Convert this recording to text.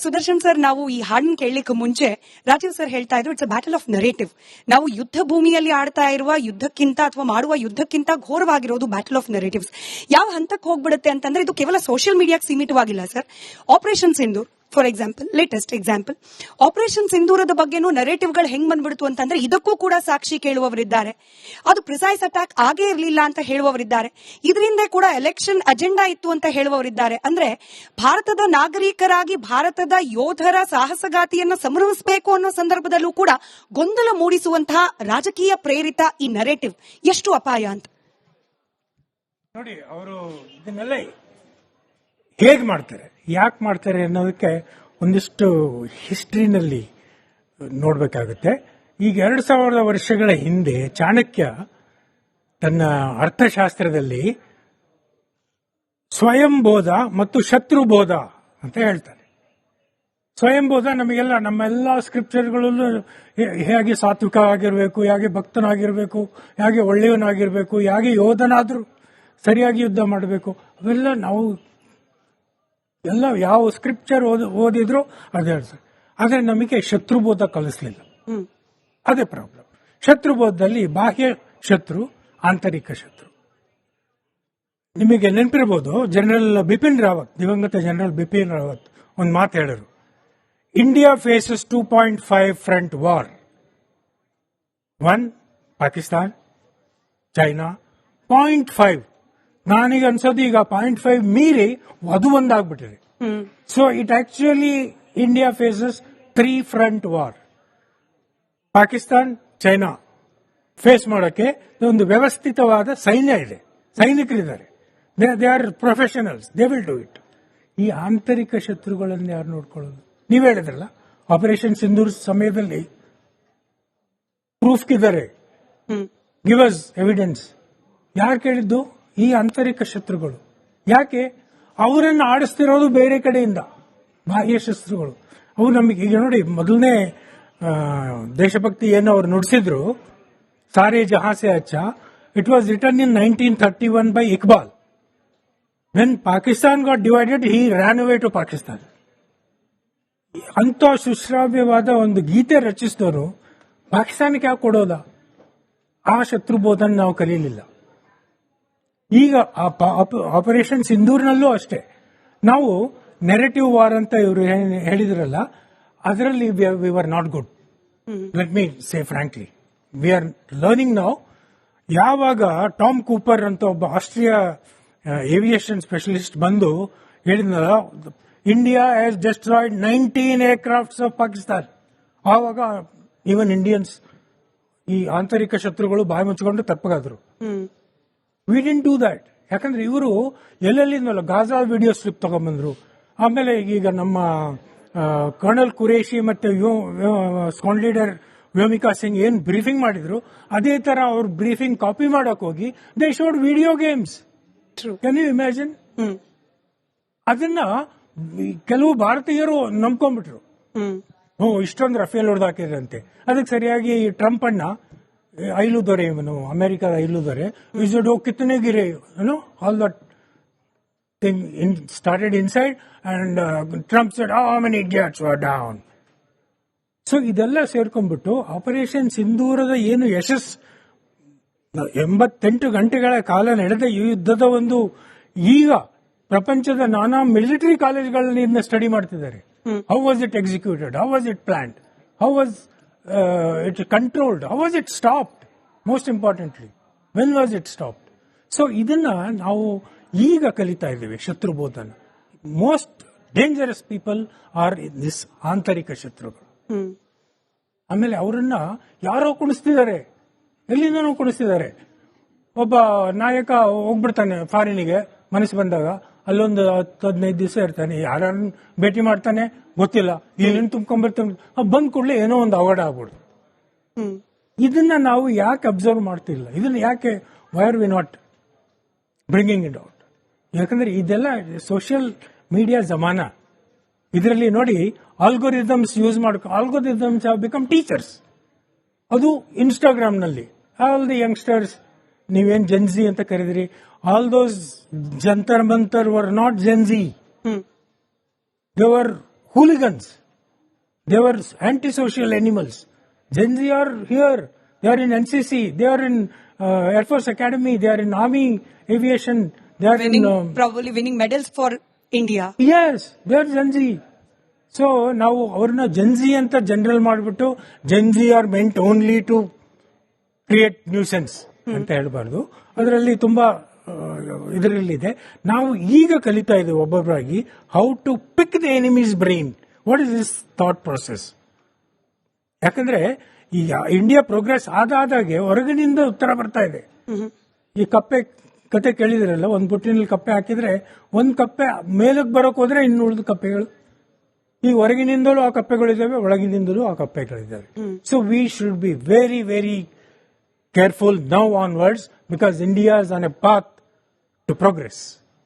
Sudarshan sir, ನಾವು ಈ ಹಾಡನ್ನು ಕೇಳಲಿಕ್ಕೆ ಮುಂಚೆ ರಾಜೀವ್ ಸರ್ ಹೇಳ್ತಾ ಇದ್ರು it's a battle of narrative. ನಾವು ಯುದ್ಧ ಭೂಮಿಯಲ್ಲಿ ಆಡ್ತಾ ಇರುವ ಯುದ್ಧಕ್ಕಿಂತ ಅಥವಾ ಮಾಡುವ ಯುದ್ಧಕ್ಕಿಂತ ಘೋರವಾಗಿರೋದು ಬ್ಯಾಟಲ್ ಆಫ್ ನರೇಟಿವ್ಸ್. ಯಾವ ಹಂತಕ್ಕೆ ಹೋಗ್ಬಿಡುತ್ತೆ ಅಂತಂದ್ರೆ ಇದು ಕೇವಲ ಸೋಷಿಯಲ್ ಮೀಡಿಯಾಕ್ಕೆ ಸೀಮಿತವಾಗಿಲ್ಲ sir. Operation Sindoor for example, latest example, operation ಸಿಂಧೂರದ ಬಗ್ಗೆನೂ ನರೇಟಿವ್ಗಳು ಹೆಂಗ್ ಬಂದ್ಬಿಡ್ತು ಅಂತಂದ್ರೆ ಇದಕ್ಕೂ ಕೂಡ ಸಾಕ್ಷಿ ಕೇಳುವವರಿದ್ದಾರೆ, ಅದು ಪ್ರಿಸೈಸ್ ಅಟ್ಯಾಕ್ ಆಗೇ ಇರಲಿಲ್ಲ ಅಂತ ಹೇಳುವವರಿದ್ದಾರೆ, ಇದರಿಂದ ಕೂಡ ಎಲೆಕ್ಷನ್ ಅಜೆಂಡಾ ಇತ್ತು ಅಂತ ಹೇಳುವವರಿದ್ದಾರೆ. ಅಂದ್ರೆ ಭಾರತದ ನಾಗರಿಕರಾಗಿ ಭಾರತದ ಯೋಧರ ಸಾಹಸಗಾತಿಯನ್ನ ಸಂಭ್ರಮಿಸಬೇಕು ಅನ್ನೋ ಸಂದರ್ಭದಲ್ಲೂ ಕೂಡ ಗೊಂದಲ ಮೂಡಿಸುವಂತಹ ರಾಜಕೀಯ ಪ್ರೇರಿತ ಈ ನರೇಟಿವ್ ಎಷ್ಟು ಅಪಾಯ ಅಂತ ನೋಡಿ. ಅವರು ಇದನ್ನೆಲ್ಲ ಹೇಗೆ ಮಾಡ್ತಾರೆ, ಯಾಕೆ ಮಾಡ್ತಾರೆ ಅನ್ನೋದಕ್ಕೆ ಒಂದಿಷ್ಟು ಹಿಸ್ಟ್ರಿನಲ್ಲಿ ನೋಡಬೇಕಾಗುತ್ತೆ. ಈಗ 2000 ವರ್ಷಗಳ ಹಿಂದೆ ಚಾಣಕ್ಯ ತನ್ನ ಅರ್ಥಶಾಸ್ತ್ರದಲ್ಲಿ ಸ್ವಯಂಬೋಧ ಮತ್ತು ಶತ್ರುಬೋಧ ಅಂತ ಹೇಳ್ತಾನೆ. ಸ್ವಯಂಬೋಧ ನಮಗೆಲ್ಲ ನಮ್ಮೆಲ್ಲ ಸ್ಕ್ರಿಪ್ಚರ್ಗಳಲ್ಲೂ ಹೇಗೆ ಸಾತ್ವಿಕ ಆಗಿರಬೇಕು, ಹೇಗೆ ಭಕ್ತನಾಗಿರಬೇಕು, ಹೇಗೆ ಒಳ್ಳೆಯವನಾಗಿರಬೇಕು, ಹೇಗೆ ಯೋಧನಾದರೂ ಸರಿಯಾಗಿ ಯುದ್ಧ ಮಾಡಬೇಕು, ಅವೆಲ್ಲ ನಾವು ಎಲ್ಲ ಯಾವ ಸ್ಕ್ರಿಪ್ಚರ್ ಓದಿದ್ರು ಅದೇ ಹೇಳ್ತಾರೆ. ಆದರೆ ನಮಗೆ ಶತ್ರುಬೋಧ ಕಲಿಸಲಿಲ್ಲ. ಅದೇ ಪ್ರಾಬ್ಲಮ್. ಶತ್ರುಬೋಧದಲ್ಲಿ ಬಾಹ್ಯ ಶತ್ರು, ಆಂತರಿಕ ಶತ್ರು. ನಿಮಗೆ ನೆನಪಿರಬಹುದು, ಜನರಲ್ ಬಿಪಿನ್ ರಾವತ್, ದಿವಂಗತ ಜನರಲ್ ಬಿಪಿನ್ ರಾವತ್ ಒಂದು ಮಾತು ಹೇಳಿದ್ರು, India faces 2.5 front war. 1 Pakistan, China, 0.5. ನಾನೀಗ ಅನ್ಸೋದು ಈಗ 0.5 ಮೀರಿ ಅದು ಒಂದಾಗ್ಬಿಟ್ಟಿದೆ. So it actually India faces 3 front war. Pakistan, China face ಮಾಡೋಕೆ ಒಂದು ವ್ಯವಸ್ಥಿತವಾದ ಸೈನ್ಯ ಇದೆ, ಸೈನಿಕರಿದ್ದಾರೆ, they are professionals, they will do it. ಈ ಆಂತರಿಕ ಶತ್ರುಗಳನ್ನು ಯಾರು ನೋಡ್ಕೊಳ್ಳೋದು? ನೀವ್ ಹೇಳಿದ್ರಲ್ಲ, ಆಪರೇಷನ್ ಸಿಂಧೂರ್ ಸಮಯದಲ್ಲಿ ಪ್ರೂಫ್ಗಿದ್ದಾರೆ, ಗಿವ್ ಅಸ್ ಎವಿಡೆನ್ಸ್. ಯಾರು ಕೇಳಿದ್ದು? ಈ ಆಂತರಿಕ ಶತ್ರುಗಳು. ಯಾಕೆ? ಅವರನ್ನು ಆಡಿಸ್ತಿರೋದು ಬೇರೆ ಕಡೆಯಿಂದ ಬಾಹ್ಯ ಶಸ್ತ್ರಗಳು. ಅವು ನಮಗೆ ಈಗ ನೋಡಿ, ಮೊದಲನೇ ದೇಶಭಕ್ತಿ ಏನು ಅವರು ನುಡಿಸಿದ್ರು, Saare Jahan Se Achha, it was written in 1931 by Iqbal. When Pakistan got divided, he ran away to Pakistan. ಅಂತ ಸುಶ್ರಾವ್ಯವಾದ ಒಂದು ಗೀತೆ ರಚಿಸಿದವರು ಪಾಕಿಸ್ತಾನಕ್ಕೆ ಯಾಕೆ ಕೊಡೋದ? ಆ ಶತ್ರುಬೋಧನ ನಾವು ಕಲೀಲಿಲ್ಲ. ಈಗ ಆಪರೇಷನ್ ಸಿಂಧೂರ್ನಲ್ಲೂ ಅಷ್ಟೇ, ನಾವು ನೆರೆಟಿವ್ ವಾರ್ ಅಂತ ಇವರು ಹೇಳಿದ್ರಲ್ಲ, ಅದರಲ್ಲಿ we are not good. Let me say frankly, we are learning now. ಯಾವಾಗ ಟಾಮ್ ಕೂಪರ್ ಅಂತ ಒಬ್ಬ ಆಸ್ಟ್ರಿಯಾ ಏವಿಯೇಷನ್ ಸ್ಪೆಷಲಿಸ್ಟ್ ಬಂದು ಹೇಳಿದ್ನಲ್ಲ, India has destroyed 19 aircrafts of Pakistan, ಆವಾಗ ಈವನ್ ಇಂಡಿಯನ್ಸ್, ಈ ಆಂತರಿಕ ಶತ್ರುಗಳು ಬಾಯಿ ಮುಚ್ಚಿಕೊಂಡು ತಪ್ಪಗಾದ್ರು. We didn't do that. ಯಾಕಂದ್ರೆ ಇವರು ಎಲ್ಲೆಲ್ಲಿಂದಲ್ಲ ಗಾಜಾ ವಿಡಿಯೋ ಸ್ಲಿಪ್ ತಗೊಂಡ್ಬಂದ್ರು. ಆಮೇಲೆ ಈಗ ನಮ್ಮ ಕರ್ನಲ್ ಕುರೇಶಿ ಮತ್ತೆ ಸ್ಕ್ವಾಡ್ ಲೀಡರ್ ವ್ಯೋಮಿಕಾ ಸಿಂಗ್ ಏನ್ ಬ್ರೀಫಿಂಗ್ ಮಾಡಿದ್ರು, ಅದೇ ತರ ಅವ್ರು ಬ್ರೀಫಿಂಗ್ ಕಾಪಿ ಮಾಡಕ್ ಹೋಗಿ they showed video games. Can you imagine? ಅದನ್ನ ಕೆಲವು ಭಾರತೀಯರು ನಂಬ್ಕೊಂಡ್ಬಿಟ್ರು. ಇಷ್ಟೊಂದು ರಫೇಲ್ ಹೊಡೆದಾಕಿದ್ರಂತೆ. ಅದಕ್ಕೆ ಸರಿಯಾಗಿ ಟ್ರಂಪ್ ಅಣ್ಣ, ಐಲು ದೊರೆ, ಇವನು ಅಮೆರಿಕದ ಐಲು ದೊರೆ, ವಿಸಿಡ್ ಕಿತ್ತನೆ ಗಿರೆ, all that thing started inside and Trump said how many idiots were down. So ಇದೆಲ್ಲ ಸೇರ್ಕೊಂಡ್ಬಿಟ್ಟು ಆಪರೇಷನ್ ಸಿಂಧೂರದ ಏನು ಯಶಸ್, 88 ಗಂಟೆಗಳ ಕಾಲ ನಡೆದ ಈ ಯುದ್ಧದ ಒಂದು, ಈಗ ಪ್ರಪಂಚದ ನಾನಾ ಮಿಲಿಟರಿ ಕಾಲೇಜ್ಗಳಲ್ಲಿ ಇದನ್ನ ಸ್ಟಡಿ ಮಾಡ್ತಿದ್ದಾರೆ. How was it executed, how was it planned, how was it controlled, how was it stopped, most importantly when was it stopped? So ಇದನ್ನ ನಾವು ಈಗ ಕಲಿತಾ ಇದ್ದೀವಿ, ಶತ್ರುಬೋಧನ. Most dangerous people are this ಆಂತರಿಕ ಶತ್ರುಗಳು. ಆಮೇಲೆ ಅವರನ್ನ ಯಾರೋ ಕುಣಿಸ್ತಿದ್ದಾರೆ, ಎಲ್ಲಿಂದನೂ ಕುಣಿಸ್ತಿದ್ದಾರೆ. ಒಬ್ಬ ನಾಯಕ ಹೋಗ್ಬಿಡ್ತಾನೆ ಫಾರಿನಿಗೆ ಮನಸ್ಸು ಬಂದಾಗ, ಅಲ್ಲೊಂದು 10-15 ದಿವಸ ಇರ್ತಾನೆ, ಯಾರನ್ನ ಭೇಟಿ ಮಾಡ್ತಾನೆ ಗೊತ್ತಿಲ್ಲ, ಏನೇನು ತುಂಬ್ಕೊಂಡ್ಬರ್ತಾನೆ, ಬಂದ್ ಕೂಡಲೇ ಏನೋ ಒಂದು ಅವಘಡ ಆಗ್ಬಿಡುದು. ಇದನ್ನ ನಾವು ಯಾಕೆ ಅಬ್ಸರ್ವ್ ಮಾಡ್ತಿಲ್ಲ? ಇದನ್ನ ಯಾಕೆ why are we not bringing it out? ಯಾಕಂದ್ರೆ ಇದೆಲ್ಲ ಸೋಷಿಯಲ್ ಮೀಡಿಯಾ ಜಮಾನ. ಇದರಲ್ಲಿ ನೋಡಿ, ಆಲ್ಗೋರಿದಮ್ಸ್ ಯೂಸ್ ಮಾಡ್ಕೊ, ಆಲ್ಗೋರಿದಮ್ಸ್ ಹ್ಯಾವ್ ಬಿಕಮ್ ಟೀಚರ್ಸ್. ಅದು ಇನ್ಸ್ಟಾಗ್ರಾಮ್ ನಲ್ಲಿ ಆಲ್ ದಿ ಯಂಗ್ಸ್ಟರ್ಸ್, ನೀವೇನ್ ಜೆನ್ಜಿ ಅಂತ ಕರೆದ್ರಿ, all those Jantar Mantar were not Gen Z, they were hooligans. They were antisocial animals. Gen Z are here. They are in NCC. They are in Air Force Academy. They are in Army Aviation. They are probably winning medals for India. Yes, they are Gen Z. So ನಾವು ಅವ್ರನ್ನ Gen Z ಅಂತ general ಮಾಡಿಬಿಟ್ಟು Gen Z are meant only to create nuisance ಅಂತ ಹೇಳಬಾರ್ದು. ಅದರಲ್ಲಿ ತುಂಬಾ ಇದರಲ್ಲಿದೆ. ನಾವು ಈಗ ಕಲಿತಾ ಇದ್ದೇವೆ ಒಬ್ಬೊಬ್ಬರಾಗಿ how to pick the enemy's brain. What is this thought process? ಯಾಕಂದ್ರೆ ಈ ಇಂಡಿಯಾ ಪ್ರೋಗ್ರೆಸ್ ಆದಾಗೆ ಹೊರಗಿನಿಂದ ಉತ್ತರ ಬರ್ತಾ ಇದೆ. ಈ ಕಪ್ಪೆ ಕತೆ ಕೇಳಿದ್ರಲ್ಲ, ಒಂದ್ ಬುಟ್ಟಿನಲ್ಲಿ ಕಪ್ಪೆ ಹಾಕಿದ್ರೆ ಒಂದ್ ಕಪ್ಪೆ ಮೇಲಕ್ಕೆ ಬರೋಕ್ ಹೋದ್ರೆ ಇನ್ನು ಉಳಿದ ಕಪ್ಪೆಗಳು, ಈ ಹೊರಗಿನಿಂದಲೂ ಆ ಕಪ್ಪೆಗಳಿದ್ದಾವೆ, ಒಳಗಿನಿಂದಲೂ ಆ ಕಪ್ಪೆಗಳಿದ್ದಾವೆ. So we should be very very careful now onwards because India is on a path to progress.